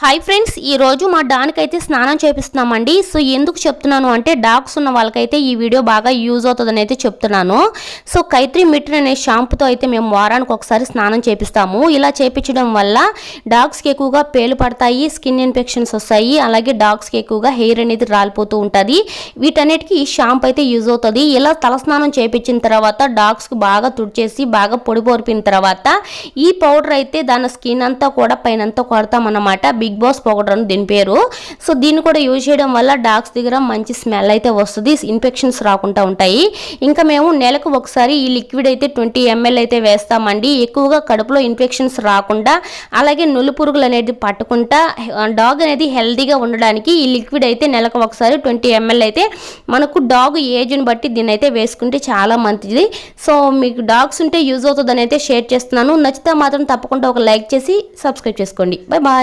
Hi friends, ఈ రోజు మా డాగ్కి అయితే స్నానం చేపిస్తున్నామండి. సో ఎందుకు చెప్తున్నాను అంటే డాగ్స్ ఉన్న వాళ్ళకైతే ఈ వీడియో బాగా యూజ్ అవుతుందని అయితే చెప్తున్నాను. సో కైత్రి మిట్రన్ అనే షాంపుతో అయితే మేము వారానికి ఒకసారి స్నానం చేపిస్తాము. ఇలా చేపించడం వల్ల డాగ్స్కి ఎక్కువగా పేలు పడతాయి, స్కిన్ ఇన్ఫెక్షన్స్ వస్తాయి, అలాగే డాగ్స్కి ఎక్కువగా హెయిర్ అనేది రాలిపోతూ ఉంటుంది. వీటన్నిటికీ ఈ షాంపూ అయితే యూజ్ అవుతుంది. ఇలా తలస్నానం చేపించిన తర్వాత డాగ్స్కి బాగా తుడిచేసి బాగా పొడి పొరిపిన తర్వాత ఈ పౌడర్ అయితే దాని స్కిన్ అంతా కూడా పైనంతా కొడతామన్నమాట. బిగ్ బాస్ పౌడర్ అని దీని పేరు. సో దీన్ని కూడా యూజ్ చేయడం వల్ల డాగ్స్ దగ్గర మంచి స్మెల్ అయితే వస్తుంది, ఇన్ఫెక్షన్స్ రాకుండా ఉంటాయి. ఇంకా మేము నెలకు ఒకసారి ఈ లిక్విడ్ అయితే 20 ml అయితే వేస్తామండి. ఎక్కువగా కడుపులో ఇన్ఫెక్షన్స్ రాకుండా అలాగే నులు పురుగులు అనేది పట్టకుండా డాగ్ అనేది హెల్తీగా ఉండడానికి ఈ లిక్విడ్ అయితే నెలకు ఒకసారి 20 ml అయితే మనకు డాగ్ ఏజ్ని బట్టి దీన్ని అయితే వేసుకుంటే చాలా మంచిది. సో మీకు డాగ్స్ ఉంటే యూజ్ అవుతుందని అయితే షేర్ చేస్తున్నాను. నచ్చితే మాత్రం తప్పకుండా ఒక లైక్ చేసి సబ్స్క్రైబ్ చేసుకోండి. Bye bye.